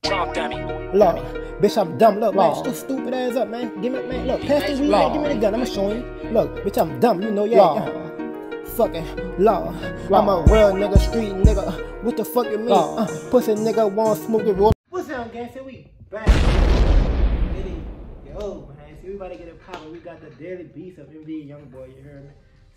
Drop dummy. Lord, bitch, I'm dumb. Look, man, shut your stupid ass up, man. Give me, man, look, pass the weed, man, give me the gun. I'ma show you. Look, bitch, I'm dumb. You know, yeah. Fucking law. I'm a real nigga, street nigga. What the fuck you mean? Pussy nigga want smoke the roll. What's up, gang? So we back. Yo, man. See, we about to get it poppin'. We got the daily beast of NBA Youngboy. You heard me?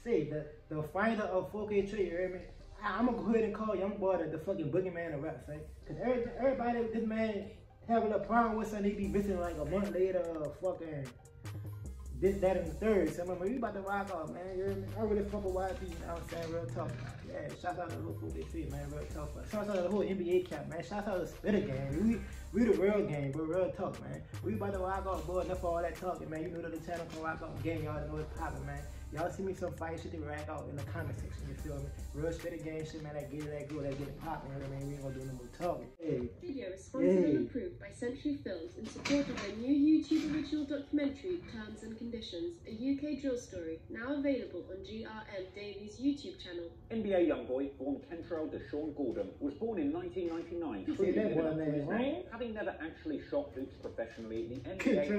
See, the fighter of 4K tree. You heard me? I'm gonna go ahead and call Youngboy the fucking boogeyman of rap, say. Cause everybody, this man having a problem with something, he be missing like a month later, fucking this, that, and the third. So I'm like, we about to rock off, man. You hear me? I really fuck with YP, you know what I'm saying? Real talk, man. Yeah, shout out to the whole 4K tree, man. Real talk. Shout out to the whole NBA cap, man. Shout out to the Spitter gang. We the real game, bro. Real talk, man. We about to rock off, boy. Enough of all that talking, man. You know that the channel can rock off game. Y'all know it's poppin', man. Y'all see me some fight shit to rack out in the comment section, you feel me? Real Spitter gang shit, man. That get it, that go, that get it poppin', you know what I mean? We ain't gonna do no more talking. Hey. Video is sponsored and approved by Century Films in support of their new YouTube original documentary, Terms and Conditions, a UK drill story, now available on GRM Davies' YouTube channel. NBA Youngboy, born Kentrell Deshaun Gordon, was born in 1999. Having never actually shot hoops professionally, the NBA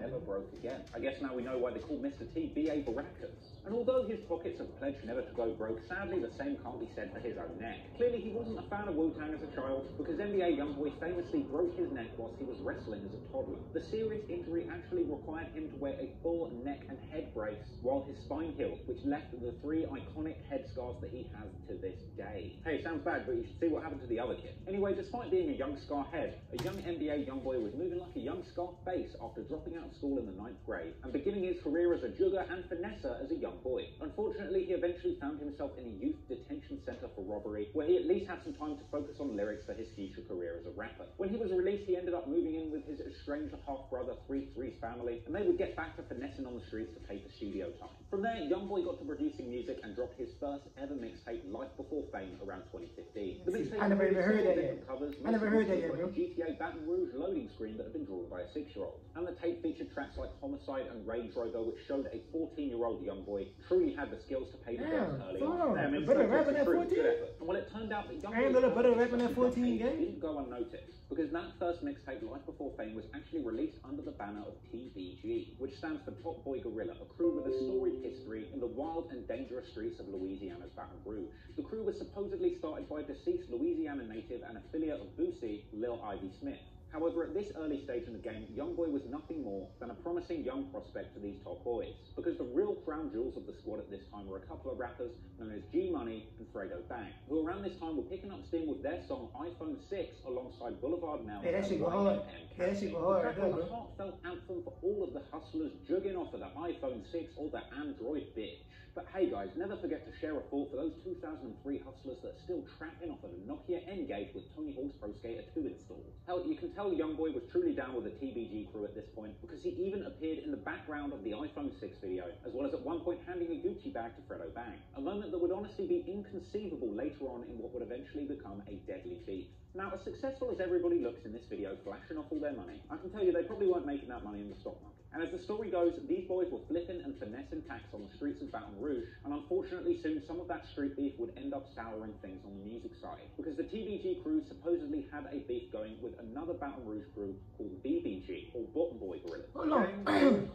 never broke again. I guess now we know why they call Mr. T B.A. Baracus. And although his pockets have pledged never to go broke, sadly the same can't be said for his own neck. Clearly he wasn't a fan of Wu-Tang as a child, because NBA Youngboy famously broke his neck whilst he was wrestling as a toddler. The serious injury actually required him to wear a full neck and head brace while his spine healed, which left the 3 iconic head scars that he has to this day. Hey, sounds bad, but you should see what happened to the other kid. Anyway, despite being a young scar head, a young NBA Youngboy was moving like a young scar face after dropping out of school in the 9th grade and beginning his career as a jugger and finesser as a young boy. Unfortunately, he eventually found himself in a youth detention center for robbery, where he at least had some time to focus on lyrics for his future career as a rapper. When he was released, he ended up moving in with his estranged half-brother 3-3's family, and they would get back to finessing on the streets to pay for studio time. From there, Youngboy got to producing music and dropped his first ever mixtape, Life Before Fame, around 2015. The mixtape I never even heard that yet. I never heard that yet, bro. GTA Baton Rouge loading screen that had been drawn by a 6-year-old. And the tape featured tracks like Homicide and Range Rover, which showed a 14-year-old Youngboy truly had the skills to pay the bills early on. Better rapping at 14? And well, it turned out that I ain't little better rapping at 14 again. Didn't go unnoticed, because that first mixtape, Life Before Fame, was actually released under the banner of TBG, which stands for Top Boy Gorilla, a crew with a storied history in the wild and dangerous streets of Louisiana's Baton Rouge. The crew was supposedly started by a deceased Louisiana native and affiliate of Boosie, Lil Ivy Smith. However, at this early stage in the game, Youngboy was nothing more than a promising young prospect to these top boys, because the real crown jewels of the squad at this time were a couple of rappers known as G Money and Fredo Bang, who around this time were picking up steam with their song iPhone 6 alongside Boulevard Mel. Hey, that shit go hard. Yeah, that shit go hard. The track was a heartfelt anthem for all of the hustlers jugging off of the iPhone 6 or the Android bitch. But hey guys, never forget to share a thought for those 2003 hustlers that are still trapping off of the Nokia N-Gage with Tony Hawk's Pro Skater 2 installed. Hell, you can tell Youngboy was truly down with the TBG crew at this point, because he even appeared in the background of the iPhone 6 video, as well as at one point handing a Gucci bag to Fredo Bang. A moment that would honestly be inconceivable later on in what would eventually become a deadly beef. Now, as successful as everybody looks in this video flashing off all their money, I can tell you they probably weren't making that money in the stock market. And as the story goes, these boys were flipping and finessing packs on the streets of Baton Rouge, and unfortunately soon some of that street beef would end up souring things on the music side, because the TBG crew supposedly had a beef going with another Baton Rouge crew called BBG, or Bottom Boy Gorillas. Hold on.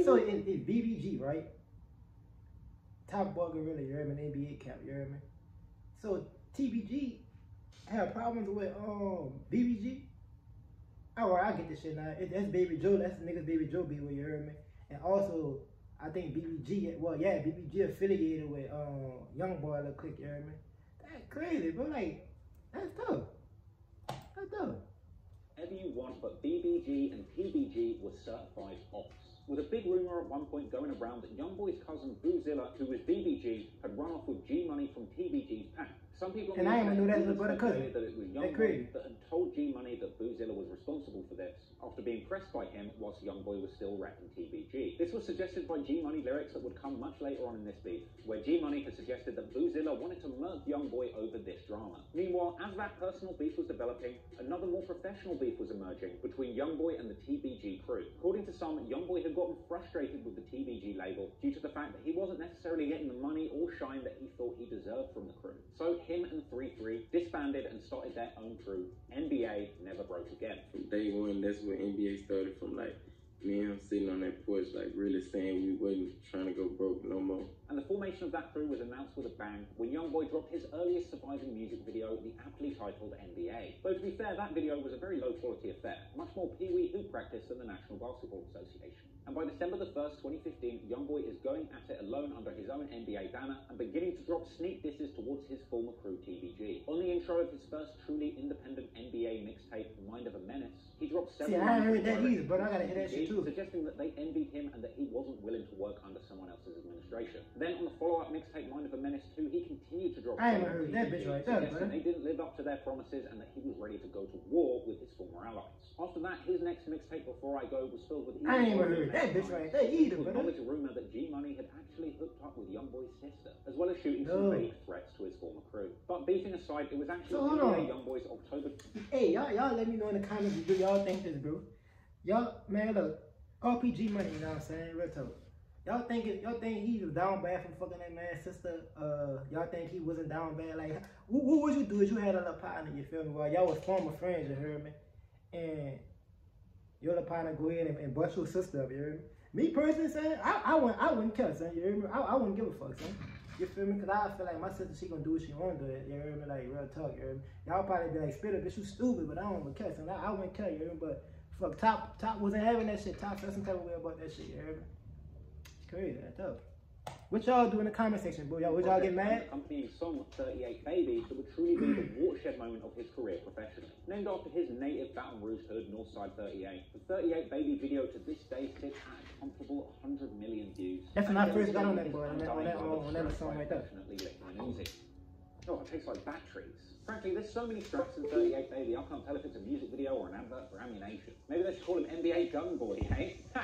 So it's BBG, right? Top Boy Gorilla, you heard me? NBA cap, you heard me? So TBG have problems with BBG? Oh, I get this shit now. That's Baby Joe. That's the nigga Baby Joe be with, you heard me? And also, I think BBG, well, yeah, BBG affiliated with Youngboy a click, you heard me? That's crazy, bro. Like, that's tough. That's tough. Whatever you want, but BBG and TBG were certified ops, with a big rumor at one point going around that Youngboy's cousin Boozilla, who was BBG, had run off with G Money from TBG's pack. Some people and I even knew that was a cousin. That it was Youngboy that had told G Money that Boozilla was responsible for this, after being pressed by him whilst Youngboy was still rapping TBG. This was suggested by G Money lyrics that would come much later on in this beef, where G Money had suggested that Boozilla wanted to murk Youngboy over this drama. Meanwhile, as that personal beef was developing, another more professional beef was emerging between Youngboy and the TBG crew. According to some, Youngboy had gotten frustrated with the TBG label due to the fact that he wasn't necessarily getting the money or shine that he thought he deserved from the crew. So him and 3-3 disbanded and started their own crew, NBA Never Broke again. From day one, that's where NBA started, from like me and him sitting on that porch, like really saying we wasn't trying to go broke no more. And the formation of that crew was announced with a bang when Youngboy dropped his earliest surviving music video, the aptly titled NBA. Though to be fair, that video was a very low quality affair, much more pee-wee hoop practice than the National Basketball Association. And by December the 1st, 2015, Youngboy is going at it alone under his own NBA banner and beginning to drop sneak disses towards his former crew TBG. On the intro of his first truly independent NBA mixtape, Mind of a Menace, he dropped several... See, I ain't heard that either, but I gotta hear that shit too. Suggesting that they envied him and that he wasn't willing to work under someone else's administration. Then on the follow-up mixtape, Mind of a Menace 2, he continued to drop... I ain't heard that bitch right there, suggesting they didn't live up to their promises and that he was ready to go to war with his former allies. After that, his next mixtape, Before I Go, was filled with... I ain't heard that bitch right there either, but... There was a rumour that G-Money had actually hooked up with Youngboy's sister, as well as shooting some vague threats to his former crew. But beefing aside, it was actually Youngboy's October... Hey, y'all let me know in the comments, do y'all think this, bro? Y'all, man, look, RPG money, you know what I'm saying? Real talk. Y'all think he was down bad from fucking that man's sister? Y'all think he wasn't down bad? Like, what would you do if you had a little partner, you feel me? Well, y'all was former friends, you heard me? And your little partner go in and bust your sister up, you heard me? Me personally, son, I wouldn't care, son, you heard me? I wouldn't give a fuck, son. You feel me? Because I feel like my sister, she gonna do what she wanna do, you heard me? Like, real talk, you heard me? Y'all probably be like, Spitter, bitch, you stupid, but I don't even care, son. I wouldn't care, you heard me? But fuck, Top wasn't having that shit. Top felt some type of way about that shit, you heard me? Crazy, that's tough. What y'all do in the comment section, bro? Would y'all get mad? Accompanying song 38 Baby that would truly be the watershed moment of his career professionally. Named after his native Baton Rouge hood, Northside 38, the 38 Baby video to this day sits at a comfortable 100 million views. That's when I first got on that, boy, on that song right there. Oh, it tastes like batteries. Frankly, there's so many straps in 38 Baby, I can't tell if it's a music video or an advert for ammunition. Maybe they should call him NBA Youngboy, hey? Ha!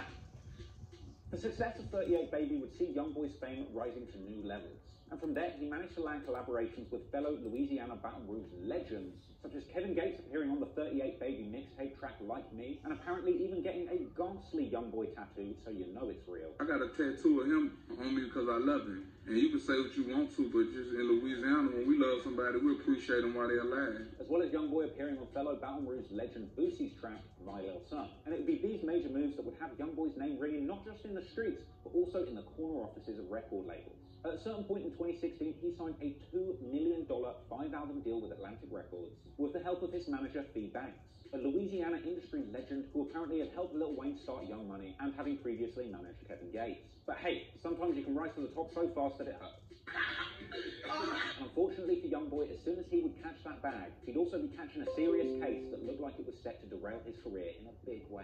The success of 38 Baby would see Youngboy's fame rising to new levels. And from there, he managed to land collaborations with fellow Louisiana Baton Rouge legends, such as Kevin Gates appearing on the 38 Baby mixtape track Like Me, and apparently even getting a ghastly Youngboy tattoo, so you know it's real. I got a tattoo of him on me because I love him. And you can say what you want to, but just in Louisiana, when we love somebody, we appreciate them while they're alive. As well as Youngboy appearing on fellow Baton Rouge legend Boosie's track, My Little Son. And it would be these major moves that would have Youngboy's name ringing not just in the streets, but also in the corner offices of record labels. At a certain point in 2016, he signed a $2 million 5-album deal with Atlantic Records, with the help of his manager, Fee Banks, a Louisiana industry legend who apparently had helped Lil Wayne start Young Money and having previously managed Kevin Gates. But hey, sometimes you can rise to the top so fast that it hurts. And unfortunately for Youngboy, as soon as he would catch that bag, he'd also be catching a serious case that looked like it was set to derail his career in a big way.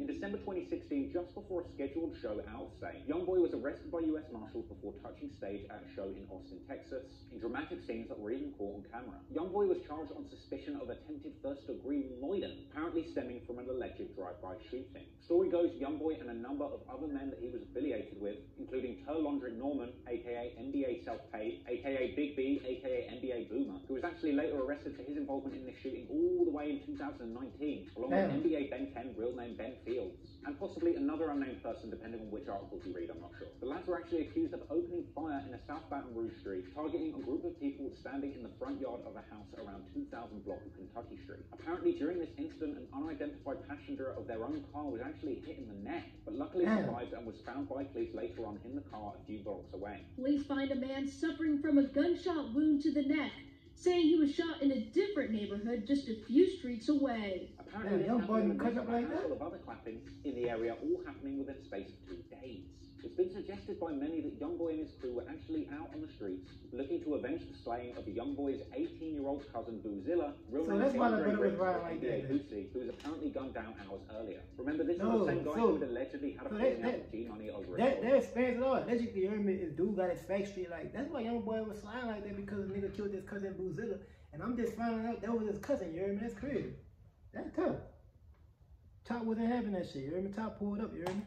In December 2016, just before a scheduled show out of state, Youngboy was arrested by US Marshals before touching stage at a show in Austin, Texas, in dramatic scenes that were even caught on camera. Youngboy was charged on suspicion of attempted first-degree murder, apparently stemming from an alleged drive-by shooting. Story goes, Youngboy and a number of other men that he was affiliated with, including Terlondrick Norman, aka NBA Self-Paid, aka Big B, aka NBA Boomer, who was actually later arrested for his involvement in this shooting all the way in 2019, along with NBA Ben 10, real name Ben Fields, and possibly another unnamed person depending on which articles you read, I'm not sure. The lads were actually accused of opening fire in a South Baton Rouge street, targeting a group of people standing in the front yard of a house around 2000 block of Kentucky Street. Apparently during this incident, an unidentified passenger of their own car was actually hit in the neck, but luckily survived and was found by police later on in the car a few blocks away. Police find a man suffering from a gunshot wound to the neck, saying he was shot in a different neighborhood just a few streets away. Apparently, Youngboy cut up like that. Of other clappings in the area, all happening within a space of 2 days. It's been suggested by many that Youngboy and his crew were actually out on the streets looking to avenge the slaying of Youngboy's 18-year-old cousin Boozilla, real name Boosie, who was apparently gunned down hours earlier. Remember, this is the same guy who had allegedly had a falling out with G-Money over it. That expands it all. Allegedly, you heard me, this dude got his fake street like that's why Youngboy was sliding like that, because the nigga killed his cousin Boozilla, and I'm just finding out that was his cousin. You heard me? That's crazy. That's tough. Top wasn't having that shit. You heard me? Top pulled up. You heard me?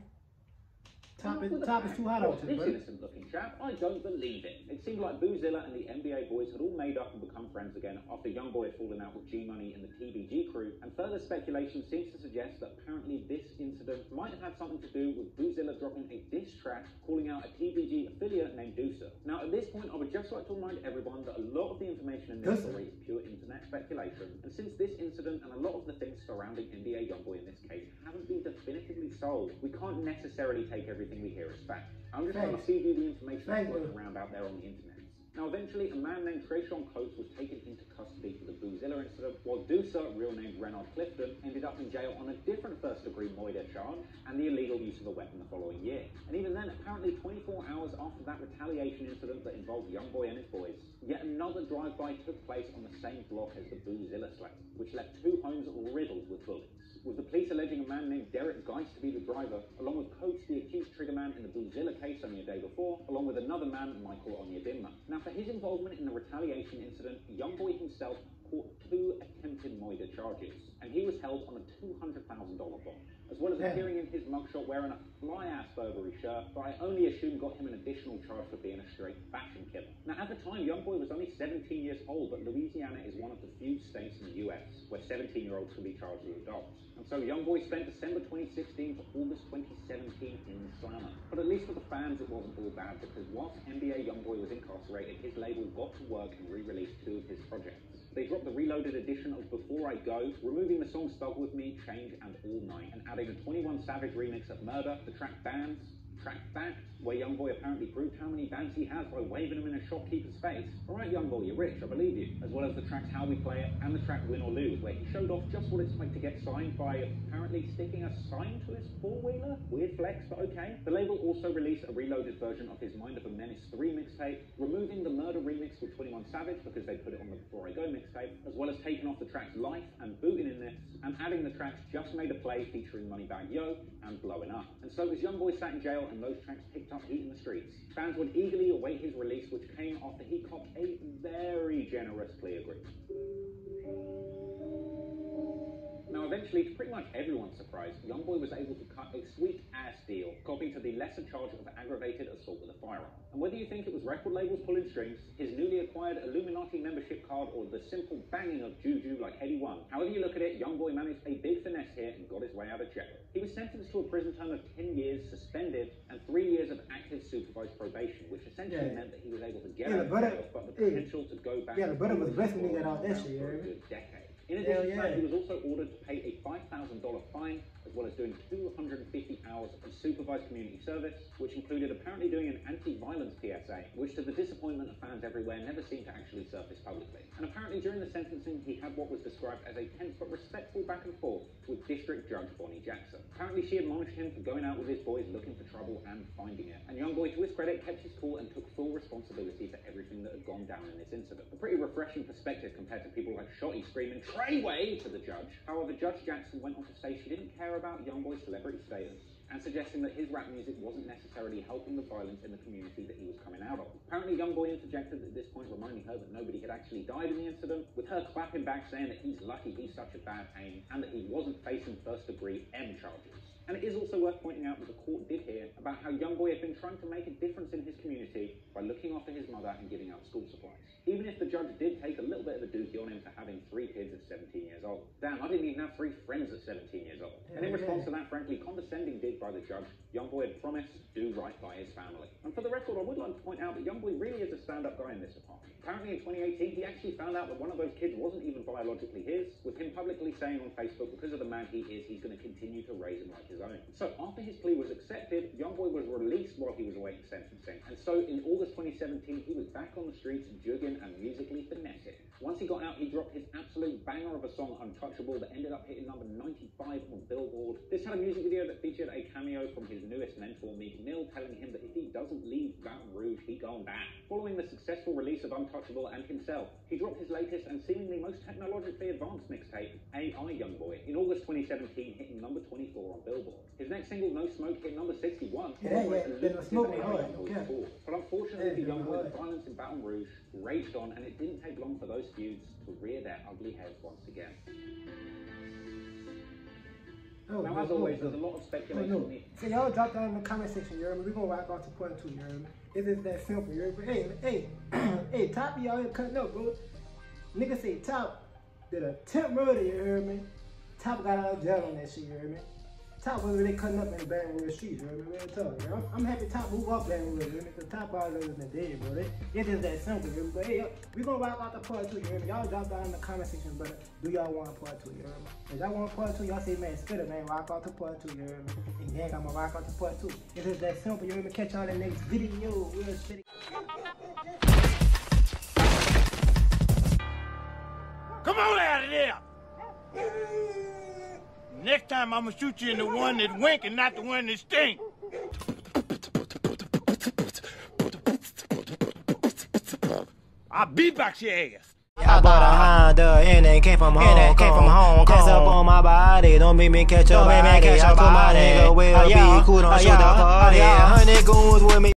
Top is too hot out there. This innocent looking chap, I don't believe it. It seemed like Boozilla and the NBA boys had all made up and become friends again after Youngboy had fallen out with G-Money and the TBG crew, and further speculation seems to suggest that apparently this incident might have had something to do with Boozilla dropping a diss track calling out a TBG affiliate named Deucer. Now at this point, I would just like to remind everyone that a lot of the information in this story is pure internet speculation, and since this incident and a lot of the things surrounding NBA Youngboy in this case haven't been definitively solved, we can't necessarily take everything we hear as fact. I'm just trying to feed you the information that's floating around out there on the internet. Now, eventually, a man named Trayshawn Coates was taken into custody for the Boozilla incident, while Deucer, real name Renard Clifton, ended up in jail on a different first-degree murder charge and the illegal use of a weapon the following year. And even then, apparently 24 hours after that retaliation incident that involved Youngboy and his boys, yet another drive-by took place on the same block as the Boozilla slate, which left 2 homes riddled with bullets, with the police alleging a man named Derek Geist to be the driver, along with Coates, the accused triggerman in the Boozilla case only a day before, along with another man, Michael Onyedinma. Now, for his involvement in the retaliation incident, Youngboy himself caught 2 attempted murder charges, and he was held on a $200,000 bond, as well as appearing in his mugshot wearing a fly-ass Burberry shirt, but I only assume got him an additional charge for being a straight fashion killer. Now, at the time, Youngboy was only 17 years old, but Louisiana is one of the few states in the US where 17-year-olds can be charged as adults. And so Youngboy spent December 2016 to August 2017 in the slammer. But at least for the fans, it wasn't all bad, because whilst NBA Youngboy was incarcerated, his label got to work and re-released 2 of his projects. They dropped the reloaded edition of Before I Go, removing the songs Thug With Me, Change, and All Night, and adding a 21 Savage remix of Murder, the track Bands, track Fact, where Youngboy apparently proved how many bands he has by waving them in a shopkeeper's face. Alright Youngboy, you're rich, I believe you. As well as the tracks How We Play It and the track Win or Lose, where he showed off just what it's like to get signed by apparently sticking a sign to his four-wheeler. Weird flex, but okay. The label also released a reloaded version of his Mind of a Menace 3 mixtape, removing the Murder remix with 21 Savage because they put it on the Before I Go mixtape, as well as taking off the tracks Life and Bootin' in This, and adding the tracks Just Made a Play featuring Moneybag Yo and Blowing Up. And so as Youngboy sat in jail and those tracks picked up heat in the streets, fans would eagerly await his release, which came after he copped a very generous plea agreement. Now, eventually, to pretty much everyone's surprise, Youngboy was able to cut a sweet-ass deal, copping to the lesser charge of aggravated assault with a firearm. And whether you think it was record labels pulling strings, his newly acquired Illuminati membership card, or the simple banging of juju like Eddie One, however you look at it, Youngboy managed a big finesse here and got his way out of jail. He was sentenced to a prison term of 10 years, suspended, and 3 years of active supervised probation, which essentially meant that he was able to get out of jail, but the potential to go back the brother was blessed when he got out that shit, for a good decade. In addition to that, he was also ordered to pay a $5,000 fine, as well as doing 250 hours of supervised community service, which included apparently doing an anti-violence PSA, which to the disappointment of fans everywhere never seemed to actually surface publicly. And apparently during the sentencing, he had what was described as a tense but respectful back and forth with District Judge Bonnie Jackson. Apparently she admonished him for going out with his boys looking for trouble and finding it. And Youngboy, to his credit, kept his cool and took full responsibility for everything that had gone down in this incident. A pretty refreshing perspective compared to people like Shotty screaming Treyway to the judge. However, Judge Jackson went on to say she didn't care about Youngboy's celebrity status, and suggesting that his rap music wasn't necessarily helping the violence in the community that he was coming out of. Apparently, Youngboy interjected at this point, reminding her that nobody had actually died in the incident, with her clapping back saying that he's lucky he's such a bad aim, and that he wasn't facing first-degree M charges. And it is also worth pointing out that the court did hear about how Youngboy had been trying to make a difference in his community by looking after his mother and giving out school supplies. Even if the judge did take a little bit of a dookie on him for having 3 kids at 17 years old. Damn, I didn't even have 3 friends at 17 years old. And in response to that frankly condescending dig by the judge, Youngboy had promised to do right by his family. And for the record, I would like to point out that Youngboy really is a stand-up guy in this department. Apparently in 2018, he actually found out that one of those kids wasn't even biologically his, with him publicly saying on Facebook, because of the man he is, he's going to continue to raise him like his own. So after his plea was accepted, Youngboy was released while he was awaiting sentencing. And so in August 2017, he was back on the streets jugging and musically finessing. Once he got out, he dropped his absolute banger of a song, Untouchable, that ended up hitting number 95 on Billboard. This had a music video that featured a cameo from his newest mentor, Meek Mill, telling him that if he doesn't leave Baton Rouge, he gone back. Following the successful release of Untouchable and himself, he dropped his latest and seemingly most technologically advanced mixtape, AI Youngboy, in August 2017, hitting number 24 on Billboard. His next single, No Smoke, hit number 61. But unfortunately for Youngboy, the violence in Baton Rouge raged on, and it didn't take long for those feuds to rear their ugly heads once again. Now, as always, there's a lot of speculation here. So y'all drop down in the comment section, you heard me? We're gonna rock off to point 2, you heard me? It is that simple, you heard me? Hey, Top, y'all here cutting up, bro. Nigga say Top did a attempt murder, you heard me? Top got out of jail on that shit, you heard me? Top was really cutting up in the Baton Rouge streets, you know what I mean? Real talk, you know? I'm happy Top move up Baton Rouge, you know what I mean? The Top all over the day, bro. It's just that simple, you know what I mean? But hey, we gonna rock out the part 2, you know what I mean? Y'all drop down in the comment section, brother. Do y'all want a part 2, you know what I mean? If y'all want a part 2, y'all say, man, spit it, man. Rock out to part 2, you know what I mean? And yeah, I'm gonna rock out to part 2. It's just that simple, you know what I mean? Catch y'all in the next video. We'll spit it. Come on out of there! Next time I'm gonna shoot you in the one that wink and not the one that stink. I'll beatbox your ass. I bought a Honda and it came from Hong Kong. Test up on my body, don't make me catch a body. I told my nigga we'll be cool, don't shoot the party. 100 goons with me.